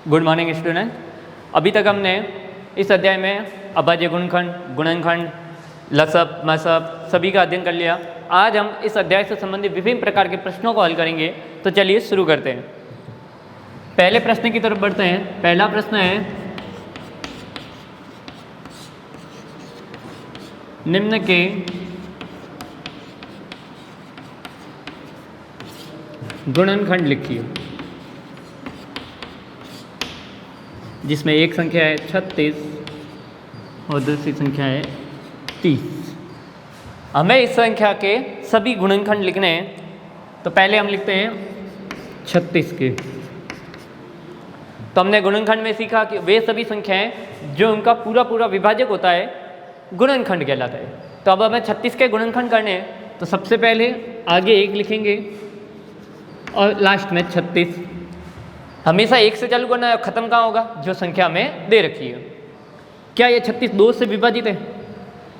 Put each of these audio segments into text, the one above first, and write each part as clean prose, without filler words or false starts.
Good morning student. अभी तक हमने इस अध्याय में अभाज्य गुणनखंड, गुणनखंड, लसअ, मसअ सभी का अध्ययन कर लिया। आज हम इस अध्याय से संबंधित विभिन्न प्रकार के प्रश्नों को हल करेंगे। तो चलिए शुरू करते हैं। पहले प्रश्न की तरफ बढ़ते हैं। पहला प्रश्न है, निम्न के गुणनखंड लिखिए, जिसमें एक संख्या है 36 और दूसरी संख्या है 30। हमें इस संख्या के सभी गुणनखंड लिखने हैं। तो पहले हम लिखते हैं 36 के। तो हमने गुणनखंड में सीखा कि वे सभी संख्याएं जो उनका पूरा विभाजक होता है गुणनखंड कहलाता है। तो अब हमें 36 के गुणनखंड करने हैं। तो सबसे पहले आगे 1 लिखेंगे और लास्ट में 36। हमेशा 1 से चालू करना है, खत्म कहाँ होगा? जो संख्या हमें दे रखी है। क्या ये 36 2 से विभाजित है?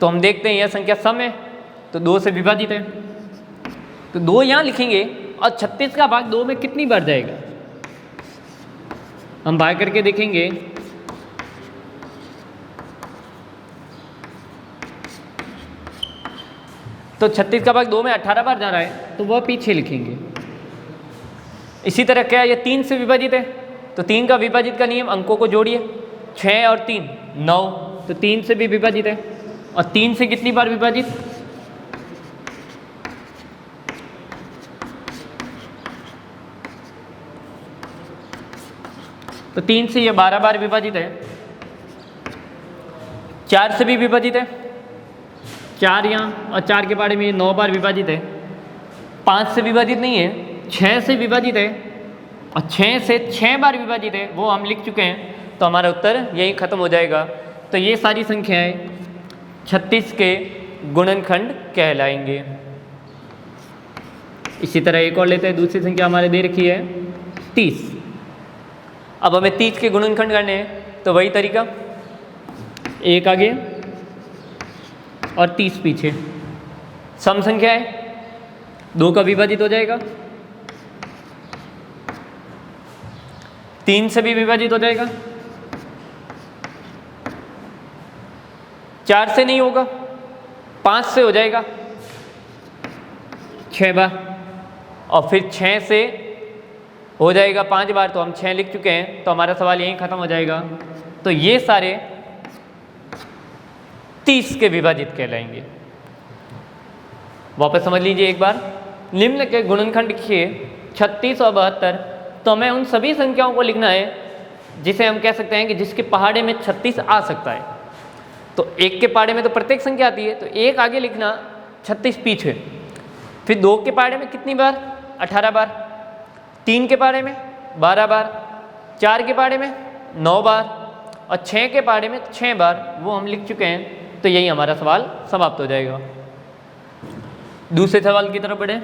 तो हम देखते हैं यह संख्या सम है, तो 2 से विभाजित है। तो 2 यहाँ लिखेंगे और 36 का भाग 2 में कितनी बार जाएगा हम भाग करके देखेंगे। तो 36 का भाग 2 में 18 बार जा रहा है, तो वह पीछे लिखेंगे। इसी तरह क्या ये 3 से विभाजित है? तो 3 का विभाजित का नियम, अंकों को जोड़िए, 6 और 3 9। तो 3 से भी विभाजित है। और 3 से कितनी बार विभाजित? तो 3 से ये 12 बार विभाजित है। 4 से भी विभाजित है, 4 यहाँ और 4 के बारे में 9 बार विभाजित है। 5 से विभाजित नहीं है, 6 से विभाजित है और 6 से 6 बार विभाजित है, वो हम लिख चुके हैं। तो हमारा उत्तर यही खत्म हो जाएगा। तो ये सारी संख्याएं 36 के गुणनखंड कहलाएंगे। इसी तरह एक और लेते हैं। दूसरी संख्या हमारे दे रखी है 30। अब हमें 30 के गुणनखंड करने हैं। तो वही तरीका, 1 आगे और 30 पीछे। सम संख्या है, 2 का विभाजित हो जाएगा, 3 से भी विभाजित हो जाएगा, 4 से नहीं होगा, 5 से हो जाएगा 6 बार, और फिर 6 से हो जाएगा 5 बार। तो हम 6 लिख चुके हैं, तो हमारा सवाल यहीं खत्म हो जाएगा। तो ये सारे 30 के विभाजित कहलाएंगे। वापस समझ लीजिए एक बार। निम्न के गुणनखंड लिखिए 36 और 72। तो हमें उन सभी संख्याओं को लिखना है जिसे हम कह सकते हैं कि जिसके पहाड़े में 36 आ सकता है। तो 1 के पहाड़े में तो प्रत्येक संख्या आती है, तो 1 आगे लिखना, 36 पीछे। फिर 2 के पहाड़े में कितनी बार? 18 बार। 3 के पहाड़े में 12 बार। 4 के पहाड़े में 9 बार और 6 के पहाड़े में 6 बार, वो हम लिख चुके हैं। तो यही हमारा सवाल समाप्त हो जाएगा। दूसरे सवाल की तरफ बढ़े।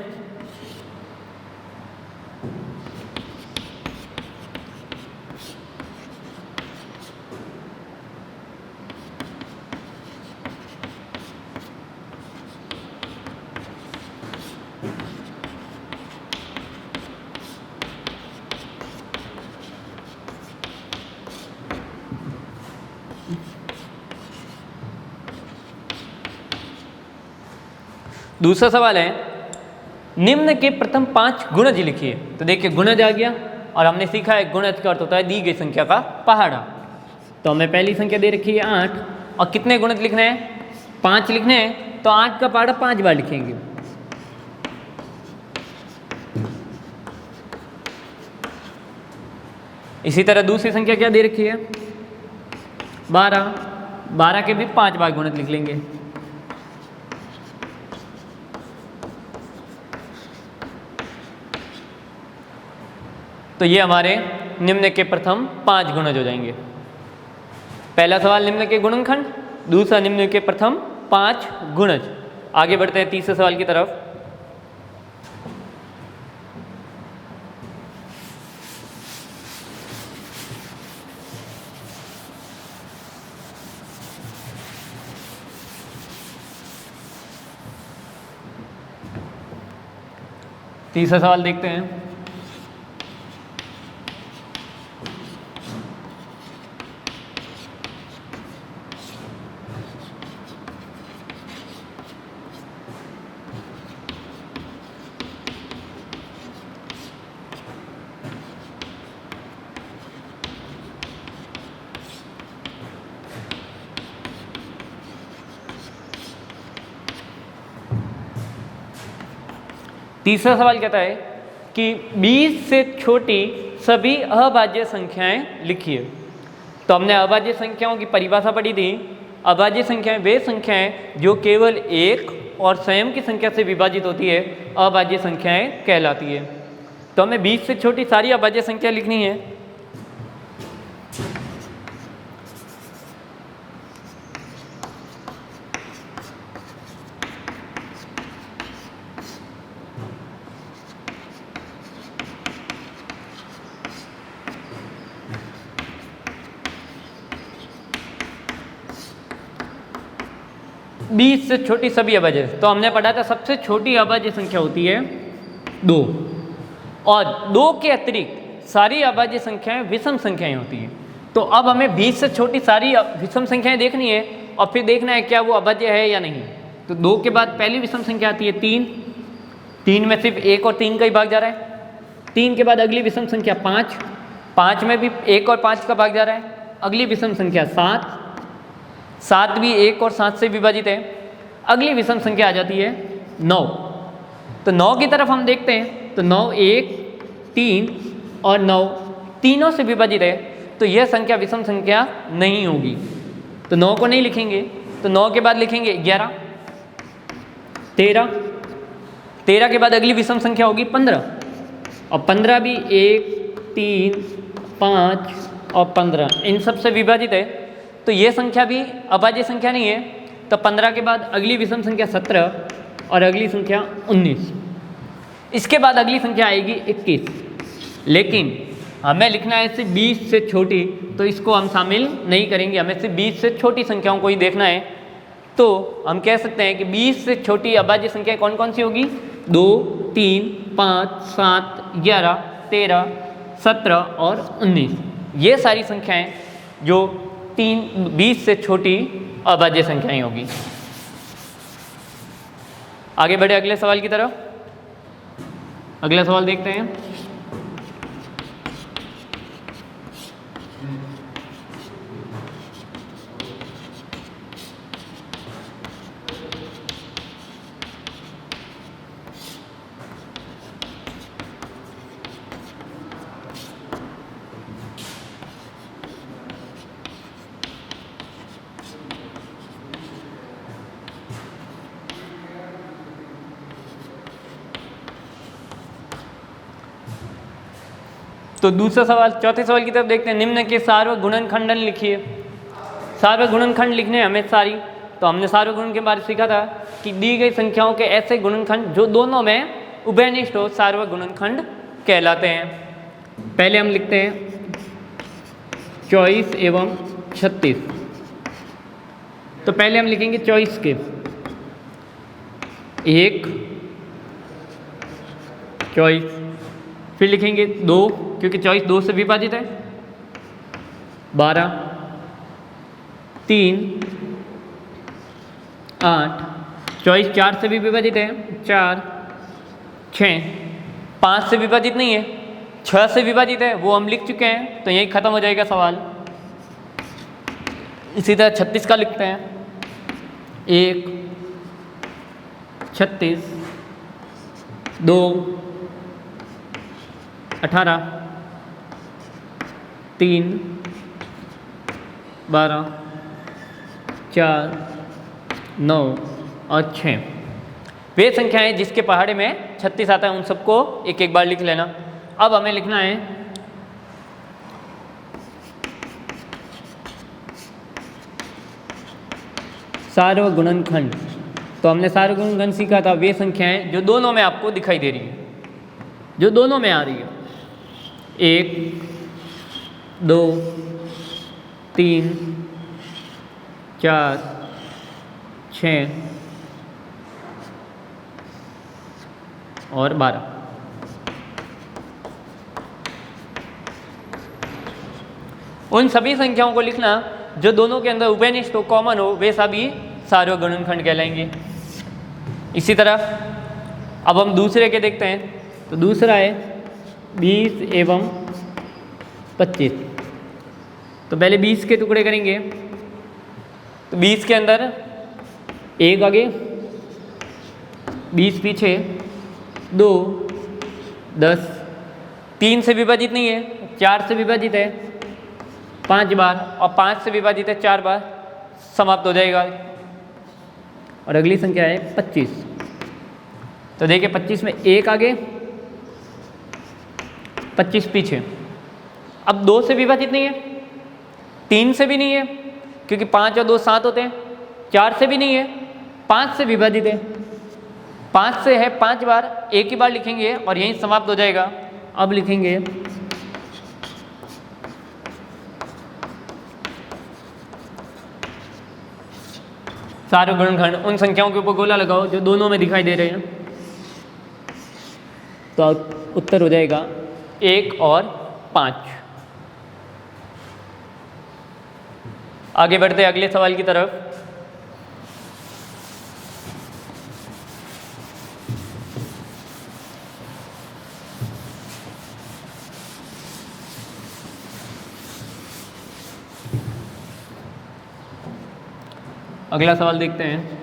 दूसरा सवाल है, निम्न के प्रथम 5 गुणज लिखिए। तो देखिए गुणज आ गया और हमने सीखा है गुणज का अर्थ होता है दी गई संख्या का पहाड़ा। तो हमें पहली संख्या दे रखी है 8 और कितने गुणज लिखने हैं? 5 लिखने हैं। तो 8 का पहाड़ा 5 बार लिखेंगे। इसी तरह दूसरी संख्या क्या दे रखी है? 12। 12 के भी 5 बार गुणज लिख लेंगे। तो ये हमारे निम्न के प्रथम 5 गुणज हो जाएंगे। पहला सवाल निम्न के गुणनखंड, दूसरा निम्न के प्रथम 5 गुणज। आगे बढ़ते हैं तीसरे सवाल की तरफ। तीसरा सवाल देखते हैं। तीसरा सवाल कहता है कि 20 से छोटी सभी अभाज्य संख्याएं लिखिए। तो हमने अभाज्य संख्याओं की परिभाषा पढ़ी थी। अभाज्य संख्याएं वे संख्याएं जो केवल एक और स्वयं की संख्या से विभाजित होती है, अभाज्य संख्याएं कहलाती है। तो हमें 20 से छोटी सारी अभाज्य संख्या लिखनी है। बीस से छोटी सभी अभाज्य, तो हमने पढ़ा था सबसे छोटी अभाज्य संख्या होती है 2, और 2 के अतिरिक्त सारी अभाज्य संख्याएं विषम संख्याएं होती हैं। तो अब हमें 20 से छोटी सारी विषम संख्याएं देखनी है और फिर देखना है क्या वो अभाज्य है या नहीं। तो 2 के बाद पहली विषम संख्या आती है 3, 3 में सिर्फ 1 और 3 का ही भाग जा रहा है। 3 के बाद अगली विषम संख्या 5, 5 में भी 1 और 5 का भाग जा रहा है। अगली विषम संख्या 7, 7 भी 1 और 7 से विभाजित है। अगली विषम संख्या आ जाती है 9। तो 9 की तरफ हम देखते हैं तो 9, 1, 3 और 9 तीनों से विभाजित है, तो यह संख्या विषम संख्या नहीं होगी। तो 9 को नहीं लिखेंगे। तो 9 के बाद लिखेंगे 11, 13, 13 के बाद अगली विषम संख्या होगी 15, और 15 भी 1, 3, 5 और 15 इन सब से विभाजित है, तो ये संख्या भी अभाज्य संख्या नहीं है। तो 15 के बाद अगली विषम संख्या 17 और अगली संख्या 19। इसके बाद अगली संख्या आएगी 21। लेकिन हमें लिखना है सिर्फ 20 से छोटी, तो इसको हम शामिल नहीं करेंगे। हमें सिर्फ 20 से छोटी संख्याओं को ही देखना है। तो हम कह सकते हैं कि 20 से छोटी अभाज्य संख्या कौन कौन सी होगी? 2, 3, 5, 7, 11, 13, 17 और 19। ये सारी संख्याएं जो 20 से छोटी अभाज्य संख्याएं होगी। आगे बढ़े अगले सवाल की तरफ। अगला सवाल देखते हैं। तो दूसरा सवाल, चौथे सवाल की तरफ देखते हैं। निम्न के सार्वक गुणनखंडन लिखिए। सार्वक गुणनखंड लिखने हमें सारी, तो हमने सार्वक गुणन के बारे में सीखा था कि दी गई संख्याओं के ऐसे गुणनखंड जो दोनों में उभयनिष्ठ हो, सार्वक गुणनखंड कहलाते हैं। पहले हम लिखते हैं 24 एवं 36। तो पहले हम लिखेंगे 24 के 1, 24, फिर लिखेंगे 2 क्योंकि 24 2 से विभाजित है, 12, 3, 8, 24 4 से भी विभाजित है, 4, 6, 5 से विभाजित नहीं है, 6 से विभाजित है, वो हम लिख चुके हैं, तो यही खत्म हो जाएगा सवाल। इसी तरह 36 का लिखते हैं। 1, 36, 2, 18, 3, 12, 4, 9 और 6 वे संख्याएं जिसके पहाड़े में 36 आता है, उन सबको एक एक बार लिख लेना। अब हमें लिखना है सार्वक गुणनखंड। तो हमने सार्वक गुणनखंड सीखा था, वे संख्याएं जो दोनों में आपको दिखाई दे रही है, जो दोनों में आ रही है। 1, 2, 3, 4, 6 और 12। उन सभी संख्याओं को लिखना जो दोनों के अंदर उभयनिष्ठ हो, कॉमन हो, वे सभी सार्वक गुणनखंड कहलाएंगे। इसी तरह अब हम दूसरे के देखते हैं। तो दूसरा है 20 एवं 25। तो पहले 20 के टुकड़े करेंगे। तो 20 के अंदर 1 आगे, 20 पीछे, 2, 10, 3 से विभाजित नहीं है, 4 से विभाजित है 5 बार, और 5 से विभाजित है 4 बार, समाप्त हो जाएगा। और अगली संख्या है 25। तो देखिए 25 में 1 आगे, 25 पीछे। अब 2 से विभाजित नहीं है, 3 से भी नहीं है क्योंकि 5 और 2 7 होते हैं, 4 से भी नहीं है, 5 से विभाजित है, 5 से है 5 बार, एक ही बार लिखेंगे और यहीं समाप्त हो जाएगा। अब लिखेंगे सारे गुणनखंड, उन संख्याओं के ऊपर गोला लगाओ जो दोनों में दिखाई दे रहे हैं। तो उत्तर हो जाएगा 1 और 5। आगे बढ़ते हैं अगले सवाल की तरफ। अगला सवाल देखते हैं।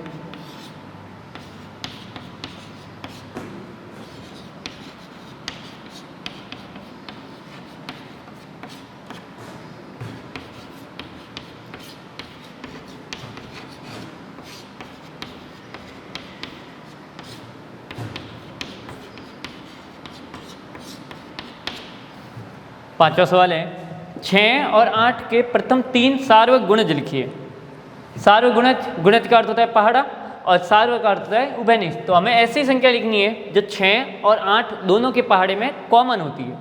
पांचवा सवाल है 6 और 8 के प्रथम 3 सार्वक गुणज लिखिए। सार्वक गुणज का अर्थ होता है पहाड़ा और सार्वक का अर्थ होता है उभयनिष्ठ। तो हमें ऐसी संख्या लिखनी है जो 6 और 8 दोनों के पहाड़े में कॉमन होती है।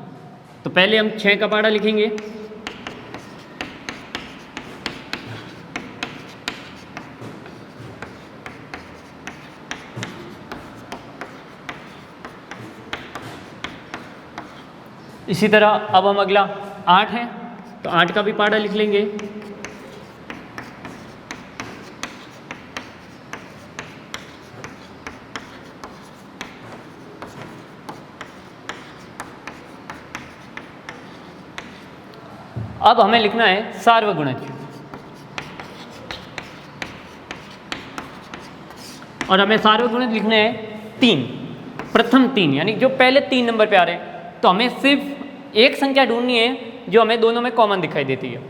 तो पहले हम 6 का पहाड़ा लिखेंगे, इसी तरह अब हम अगला 8 है तो 8 का भी पहाड़ा लिख लेंगे। अब हमें लिखना है सार्वगुणज, और हमें सार्वगुणज लिखने हैं 3, प्रथम 3, यानी जो पहले 3 नंबर पे आ रहे हैं। तो हमें सिर्फ एक संख्या ढूंढनी है जो हमें दोनों में कॉमन दिखाई देती है।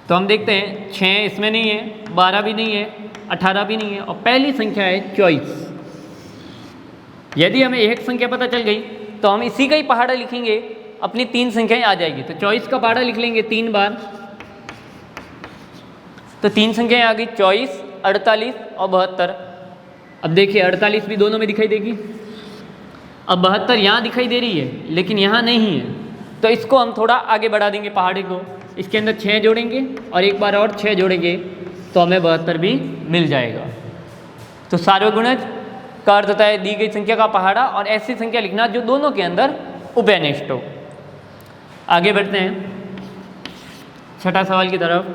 तो हम देखते हैं 6 इसमें नहीं है, 12 भी नहीं है, 18 भी नहीं है, और पहली संख्या है 24। यदि हमें एक संख्या पता चल गई तो हम इसी का ही पहाड़ा लिखेंगे, अपनी 3 संख्याएं आ जाएगी। तो 24 का पहाड़ा लिख लेंगे 3 बार, तो 3 संख्याएं आ गई 24, 48 और 72। अब देखिए 48 भी दोनों में दिखाई देगी। अब 72 यहाँ दिखाई दे रही है लेकिन यहाँ नहीं है, तो इसको हम थोड़ा आगे बढ़ा देंगे पहाड़े को। इसके अंदर 6 जोड़ेंगे और एक बार और 6 जोड़ेंगे तो हमें 72 भी मिल जाएगा। तो सार्वगुणज का अर्थ होता है दी गई संख्या का पहाड़ा और ऐसी संख्या लिखना जो दोनों के अंदर उभयनिष्ठ हो। आगे बढ़ते हैं छठा सवाल की तरफ।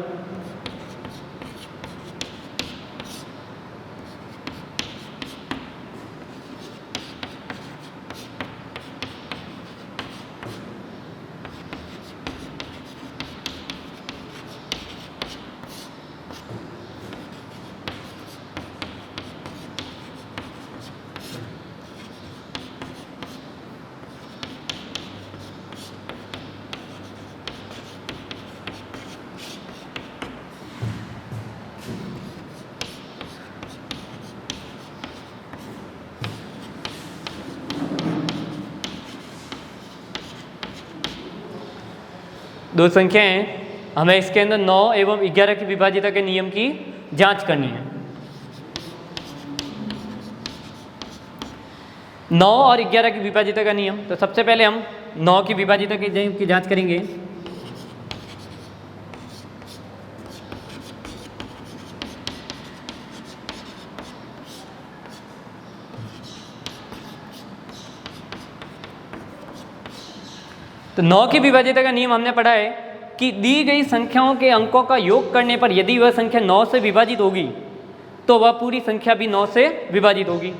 दो संख्याएं हैं, हमें इसके अंदर 9 एवं 11 की विभाजिता के नियम की जांच करनी है। 9 और 11 की विभाजिता का नियम, तो सबसे पहले हम 9 की विभाजिता के नियम की जांच करेंगे। तो 9 की विभाजिता का नियम हमने पढ़ा है कि दी गई संख्याओं के अंकों का योग करने पर यदि वह संख्या 9 से विभाजित होगी तो वह पूरी संख्या भी 9 से विभाजित होगी।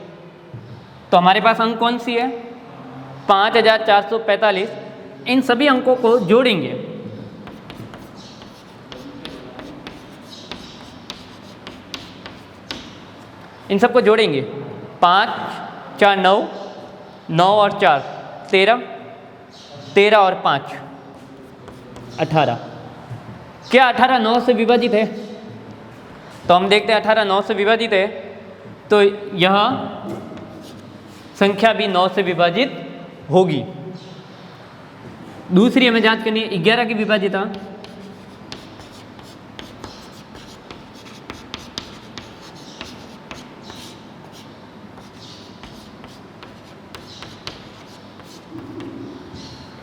तो हमारे पास अंक कौन सी है? 5445। इन सभी अंकों को जोड़ेंगे। इन सबको जोड़ेंगे, 5 4 9 9 और 4 13, 13 और 5 18। क्या 18 9 से विभाजित है? तो हम देखते हैं 18 9 से विभाजित है, तो यह संख्या भी 9 से विभाजित होगी। दूसरी हमें जांच करनी है 11 की विभाजिता।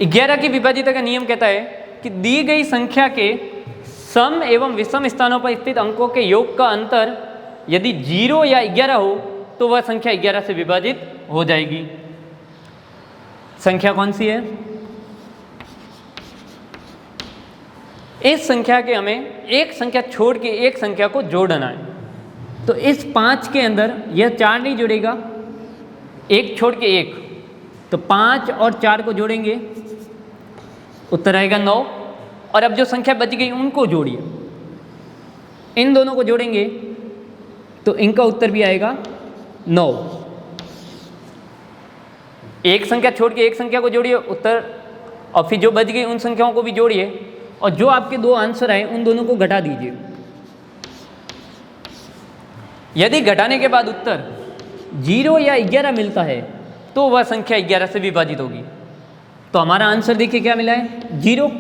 ग्यारह की विभाजिता का नियम कहता है कि दी गई संख्या के सम एवं विषम स्थानों पर स्थित अंकों के योग का अंतर यदि 0 या 11 हो तो वह संख्या 11 से विभाजित हो जाएगी। संख्या कौन सी है? इस संख्या के हमें एक संख्या छोड़ के एक संख्या को जोड़ना है। तो इस 5 के अंदर यह 4 नहीं जुड़ेगा, एक छोड़ के एक, तो 5 और 4 को जोड़ेंगे, उत्तर आएगा 9। और अब जो संख्या बच गई उनको जोड़िए, इन दोनों को जोड़ेंगे तो इनका उत्तर भी आएगा 9। एक संख्या छोड़ के एक संख्या को जोड़िए उत्तर, और फिर जो बच गई उन संख्याओं को भी जोड़िए, और जो आपके दो आंसर आए उन दोनों को घटा दीजिए। यदि घटाने के बाद उत्तर 0 या 11 मिलता है तो वह संख्या 11 से विभाजित होगी। तो हमारा आंसर देखिए क्या मिला है, 0।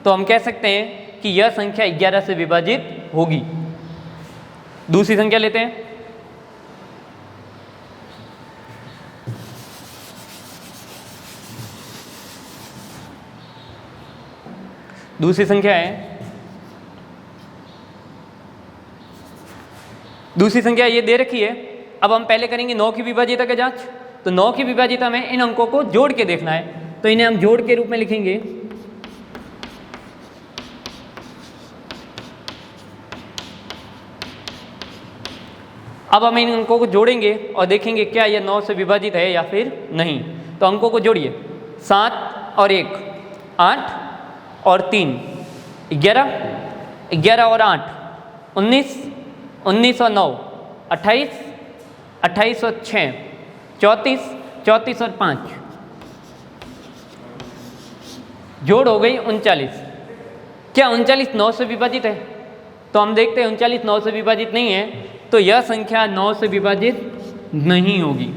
तो हम कह सकते हैं कि यह संख्या 11 से विभाजित होगी। दूसरी संख्या लेते हैं। दूसरी संख्या है, दूसरी संख्या ये दे रखी है। अब हम पहले करेंगे 9 की विभाजिता का जांच। तो 9 की विभाजिता में इन अंकों को जोड़ के देखना है, तो इन्हें हम जोड़ के रूप में लिखेंगे। अब हम इन अंकों को जोड़ेंगे और देखेंगे क्या यह 9 से विभाजित है या फिर नहीं। तो अंकों को जोड़िए, 7 और 1 8 और 3 11, 11 और 8 19, 19 और 9 28, 28 और 6 34, 34 और 5 जोड़ हो गई 39। क्या 39 9 से विभाजित है? तो हम देखते हैं 39 9 से विभाजित नहीं है, तो यह संख्या 9 से विभाजित नहीं होगी।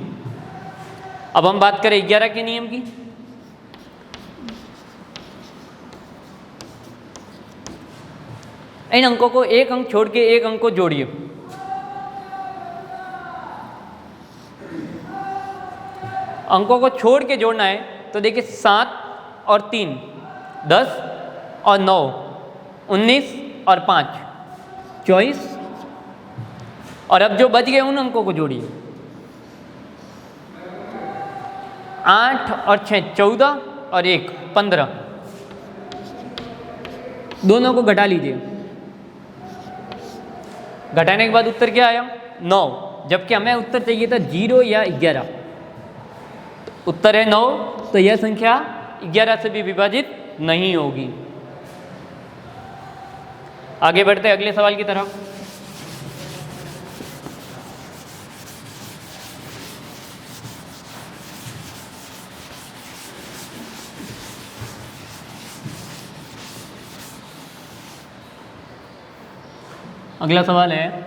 अब हम बात करें 11 के नियम की। इन अंकों को एक अंक छोड़ के एक अंक को जोड़िए। अंकों को छोड़ के जोड़ना है, तो देखिए 7 और 3 10 और 9 19 और 5 24, और अब जो बच गए उन अंकों को जोड़िए। 8 और 6 14 और 1 15, दोनों को घटा लीजिए। घटाने के बाद उत्तर क्या आया? 9, जबकि हमें उत्तर चाहिए था 0 या 11। उत्तर है 9, तो यह संख्या 11 से भी विभाजित नहीं होगी। आगे बढ़ते हैं अगले सवाल की तरफ। अगला सवाल है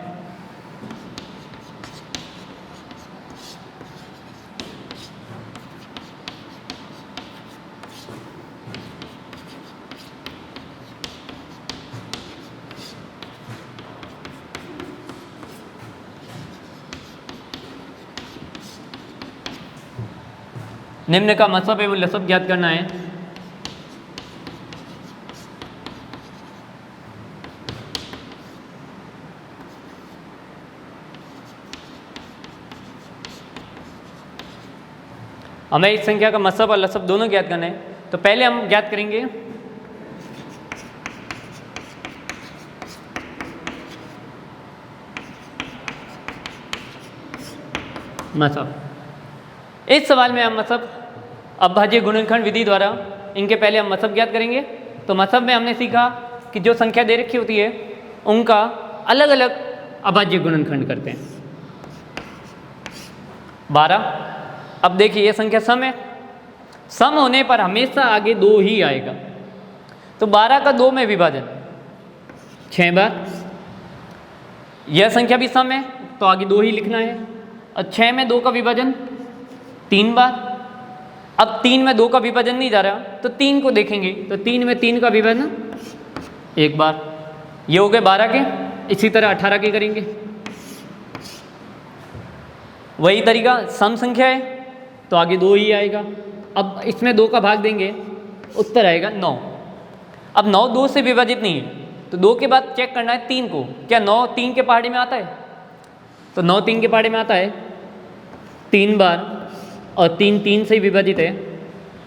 निम्न का मसब एवं लसब ज्ञात करना है। हमें इस संख्या का मसब और लसब दोनों ज्ञात करना है। तो पहले हम ज्ञात करेंगे मसब। इस सवाल में हम मसब अभाज्य गुणनखंड विधि द्वारा इनके पहले हम मसब ज्ञात करेंगे। तो मसब में हमने सीखा कि जो संख्या दे रखी होती है उनका अलग अलग अभाज्य गुणनखंड करते हैं। 12, अब देखिए ये संख्या सम है, सम होने पर हमेशा आगे 2 ही आएगा। तो 12 का 2 में विभाजन 6 बार, यह संख्या भी सम है तो आगे 2 ही लिखना है। और 6 में 2 का विभाजन 3 बार। अब 3 में 2 का विभाजन नहीं जा रहा तो 3 को देखेंगे, तो 3 में 3 का विभाजन 1 बार। ये हो गए 12 के। इसी तरह 18 के करेंगे, वही तरीका, सम संख्या है तो आगे 2 ही आएगा। अब इसमें 2 का भाग देंगे, उत्तर आएगा 9। अब 9 2 से विभाजित नहीं है तो 2 के बाद चेक करना है 3 को, क्या 9 3 के पहाड़े में आता है? तो 9 3 के पहाड़े में आता है 3 बार, और 3 3 से विभाजित है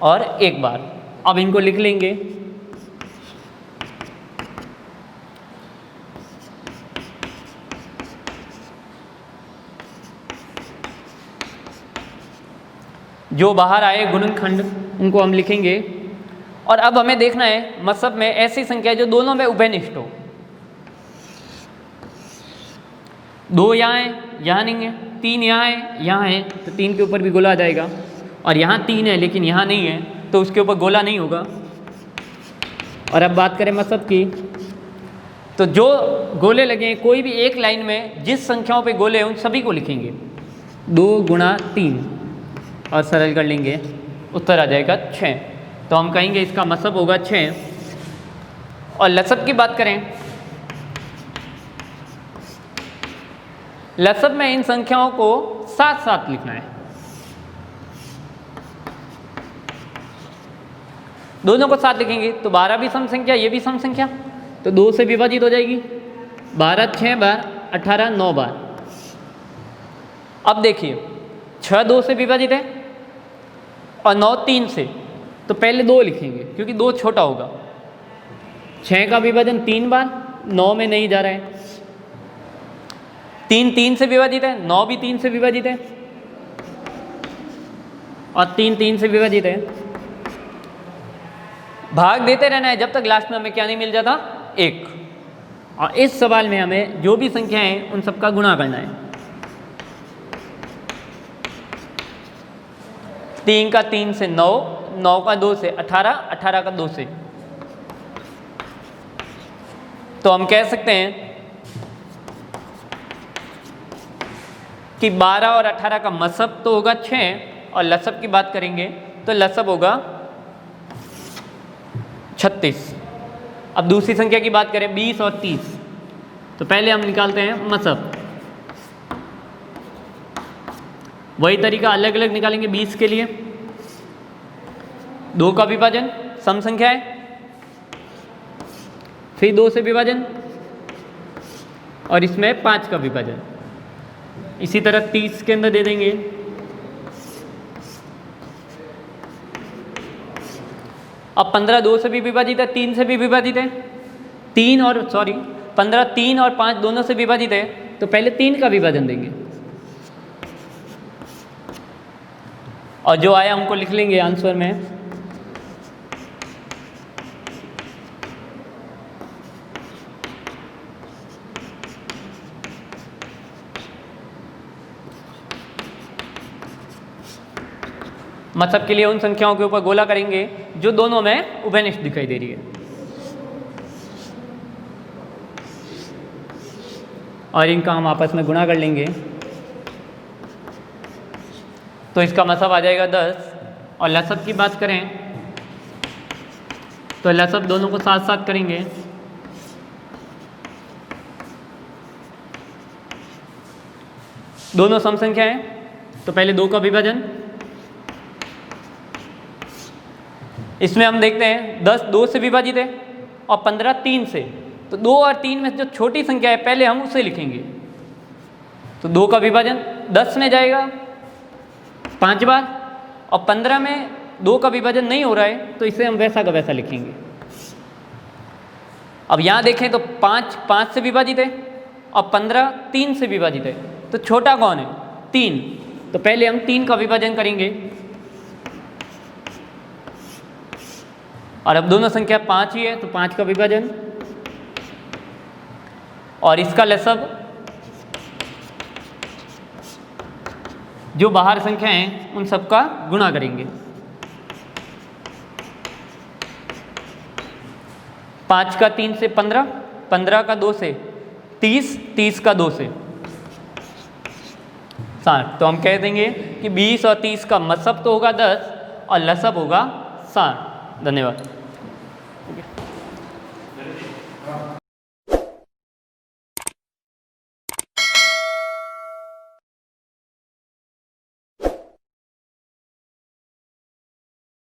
और 1 बार। अब इनको लिख लेंगे। जो बाहर आए गुणनखंड उनको हम लिखेंगे। और अब हमें देखना है मसब में ऐसी संख्या जो दोनों में उभयनिष्ठ हो। 2 यहाँ है, यहाँ नहीं है, 3 यहाँ है, यहाँ है, तो 3 के ऊपर भी गोला आ जाएगा। और यहाँ 3 है लेकिन यहाँ नहीं है तो उसके ऊपर गोला नहीं होगा। और अब बात करें मसब की, तो जो गोले लगे हैं कोई भी एक लाइन में जिस संख्याओं पे गोले हैं उन सभी को लिखेंगे 2 गुणा 3 और सरल कर लेंगे, उत्तर आ जाएगा 6। तो हम कहेंगे इसका मसब होगा 6। और लसब की बात करें, लसब में इन संख्याओं को साथ साथ लिखना है, दोनों को साथ लिखेंगे तो 12 भी सम संख्या, ये भी सम संख्या, तो 2 से विभाजित हो जाएगी। 12 6 बार, 18 9 बार। अब देखिए 6 2 से विभाजित है और 9 3 से, तो पहले 2 लिखेंगे क्योंकि 2 छोटा होगा। 6 का विभाजन 3 बार, 9 में नहीं जा रहा है। 3 3 से विभाजित है, 9 भी 3 से विभाजित है और 3 3 से विभाजित है। भाग देते रहना है जब तक लास्ट में हमें क्या नहीं मिल जाता, 1। और इस सवाल में हमें जो भी संख्या है उन सबका गुणा करना है। 3 का 3 से 9, 9 का 2 से 18, 18 का 2 से। तो हम कह सकते हैं कि 12 और 18 का मसब तो होगा 6 और लसब की बात करेंगे तो लसब होगा 36। अब दूसरी संख्या की बात करें 20 और 30, तो पहले हम निकालते हैं मसब। वही तरीका अलग अलग निकालेंगे। 20 के लिए 2 का विभाजन सम संख्या है, फिर 2 से विभाजन और इसमें 5 का विभाजन। इसी तरह 30 के अंदर दे देंगे। अब 15 2 से भी विभाजित है, 3 से भी विभाजित है, 15 3 और 5 दोनों से विभाजित है, तो पहले 3 का विभाजन देंगे और जो आया हमको लिख लेंगे आंसर में। मतलब के लिए उन संख्याओं के ऊपर गोला करेंगे जो दोनों में उभयनिष्ठ दिखाई दे रही है और इनका हम आपस में गुणा कर लेंगे, तो इसका मतलब आ जाएगा 10। और लसब की बात करें तो लसब दोनों को साथ साथ करेंगे। दोनों सम संख्या हैं तो पहले 2 का विभाजन। इसमें हम देखते हैं 10 2 से विभाजित है और 15 3 से, तो 2 और 3 में जो छोटी संख्या है पहले हम उसे लिखेंगे। तो 2 का विभाजन 10 में जाएगा 5 बार और 15 में 2 का विभाजन नहीं हो रहा है तो इसे हम वैसा का वैसा लिखेंगे। अब यहाँ देखें तो 5 5 से विभाजित है और 15 3 से विभाजित है, तो छोटा कौन है? 3। तो पहले हम 3 का विभाजन करेंगे और अब दोनों संख्या 5 ही है तो 5 का विभाजन और इसका लसब जो बाहर संख्या हैं उन सब का गुणा करेंगे। 5 का 3 से 15, 15 का 2 से 30, 30 का 2 से 60। तो हम कह देंगे कि 20 और 30 का मसब तो होगा 10 और लसब होगा 60। धन्यवाद।